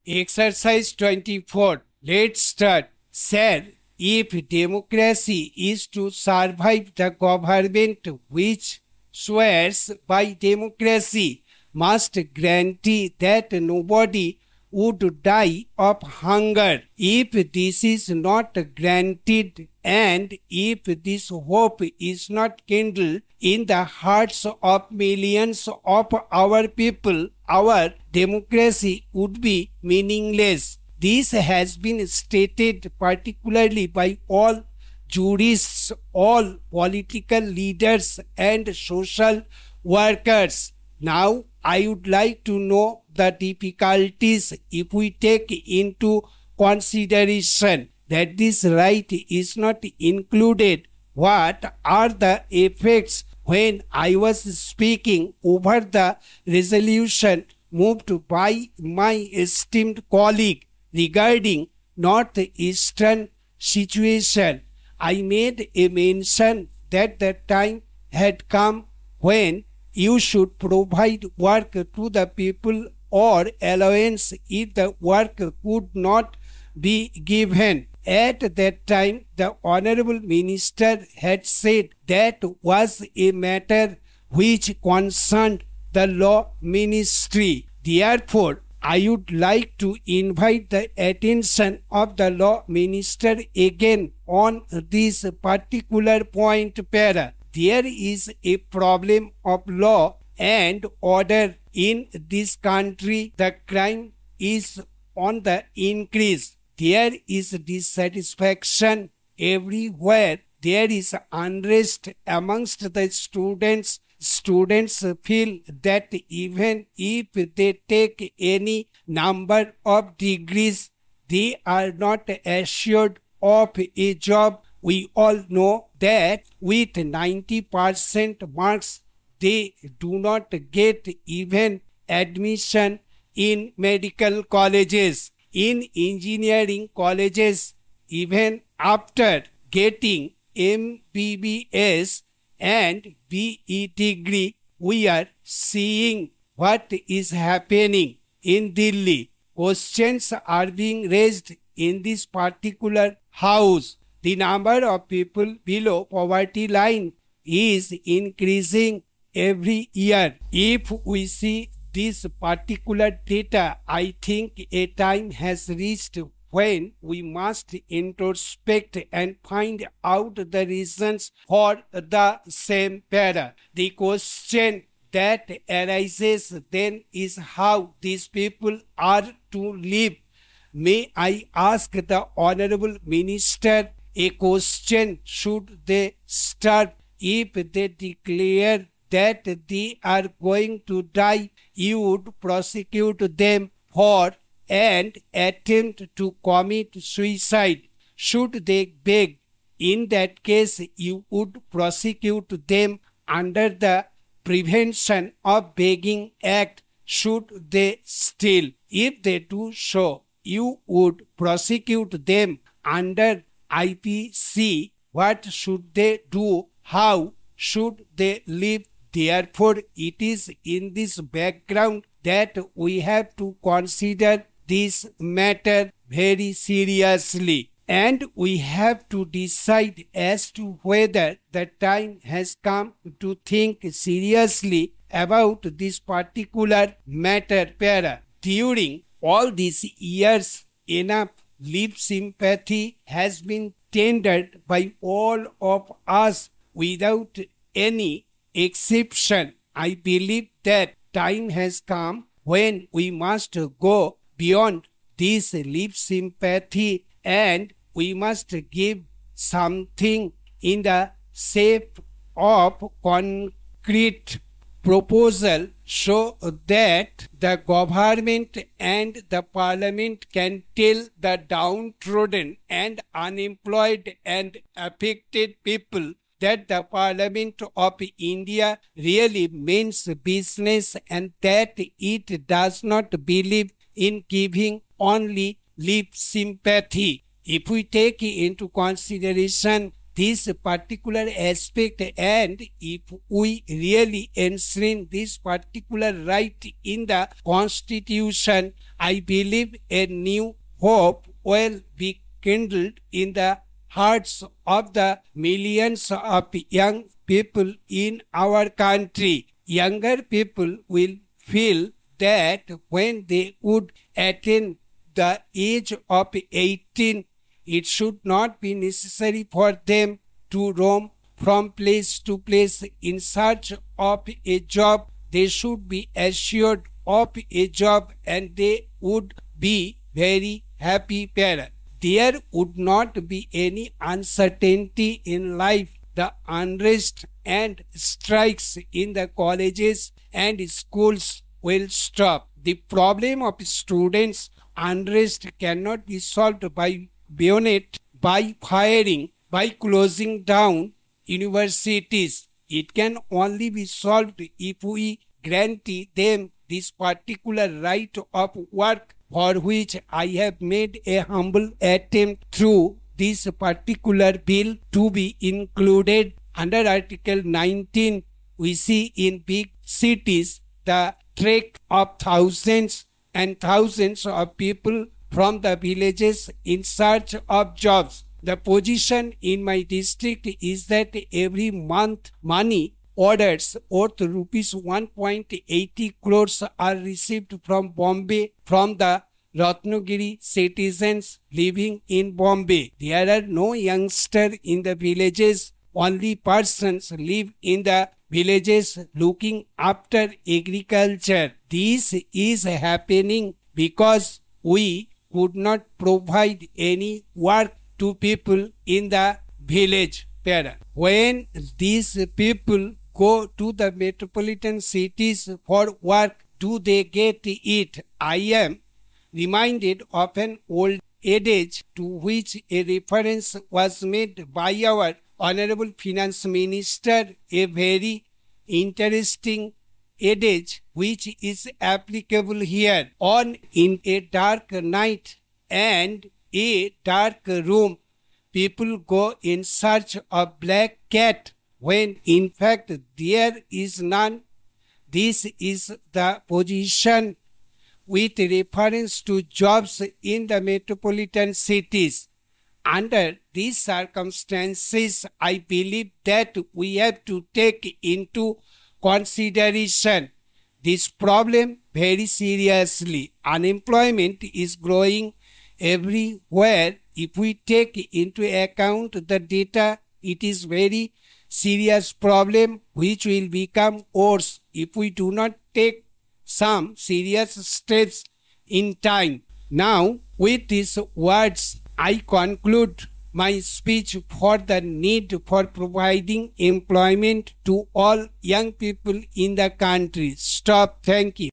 Exercise 24. Let's start. Sir, if democracy is to survive, the government which swears by democracy must guarantee that nobody would die of hunger. If this is not granted, and if this hope is not kindled in the hearts of millions of our people, our democracy would be meaningless. This has been stated particularly by all jurists, all political leaders and social workers. Now, I would like to know the difficulties if we take into consideration that this right is not included. What are the effects when I was speaking over the resolution moved by my esteemed colleague regarding northeastern situation? I made a mention that the time had come when you should provide work to the people or allowance if the work could not be given. At that time, the Honorable Minister had said that was a matter which concerned the Law Ministry. Therefore, I would like to invite the attention of the Law Minister again on this particular point. Para. There is a problem of law and order in this country. The crime is on the increase. There is dissatisfaction everywhere. There is unrest amongst the students. Students feel that even if they take any number of degrees, they are not assured of a job. We all know that with 90% marks, they do not get even admission in medical colleges, in engineering colleges. Even after getting MBBS and BE degree, we are seeing what is happening in Delhi. Questions are being raised in this particular house. The number of people below poverty line is increasing every year. If we see this particular data, I think a time has reached when we must introspect and find out the reasons for the same para. The question that arises then is how these people are to live. May I ask the Honorable Minister a question? Should they starve? If they declare that they are going to die, you would prosecute them for an attempt to commit suicide. Should they beg? In that case, you would prosecute them under the Prevention of Begging Act. Should they steal? If they do so, you would prosecute them under IPC. What should they do? How should they live? Therefore, it is in this background that we have to consider this matter very seriously. And we have to decide as to whether the time has come to think seriously about this particular matter. Para. During all these years, enough lip sympathy has been tendered by all of us without any exception. I believe that time has come when we must go beyond this lip sympathy and we must give something in the shape of concrete proposal so that the government and the parliament can tell the downtrodden and unemployed and affected people that the Parliament of India really means business and that it does not believe in giving only lip sympathy. If we take into consideration this particular aspect, and if we really enshrine this particular right in the Constitution, I believe a new hope will be kindled in the hearts of the millions of young people in our country. Younger people will feel that when they would attain the age of 18, it should not be necessary for them to roam from place to place in search of a job. They should be assured of a job, and they would be very happy parents. There would not be any uncertainty in life. The unrest and strikes in the colleges and schools will stop. The problem of students' unrest cannot be solved by bayonet, by firing, by closing down universities. It can only be solved if we grant them this particular right of work, for which I have made a humble attempt through this particular bill to be included under Article 19. We see in big cities the trek of thousands and thousands of people from the villages in search of jobs. The position in my district is that every month money orders worth rupees 1.80 crores are received from Bombay from the Ratnagiri citizens living in Bombay. There are no youngsters in the villages. Only persons live in the villages looking after agriculture. This is happening because we could not provide any work to people in the village. When these people go to the metropolitan cities for work, do they get it? I am reminded of an old adage to which a reference was made by our Honorable Finance Minister, a very interesting adage which is applicable here. On in a dark night and a dark room, people go in search of black cat when in fact there is none. This is the position with reference to jobs in the metropolitan cities. Under these circumstances, I believe that we have to take into consideration this problem very seriously. Unemployment is growing everywhere. If we take into account the data, it is very serious problem which will become worse if we do not take some serious steps in time. Now, with these words, I conclude my speech for the need for providing employment to all young people in the country. Stop. Thank you.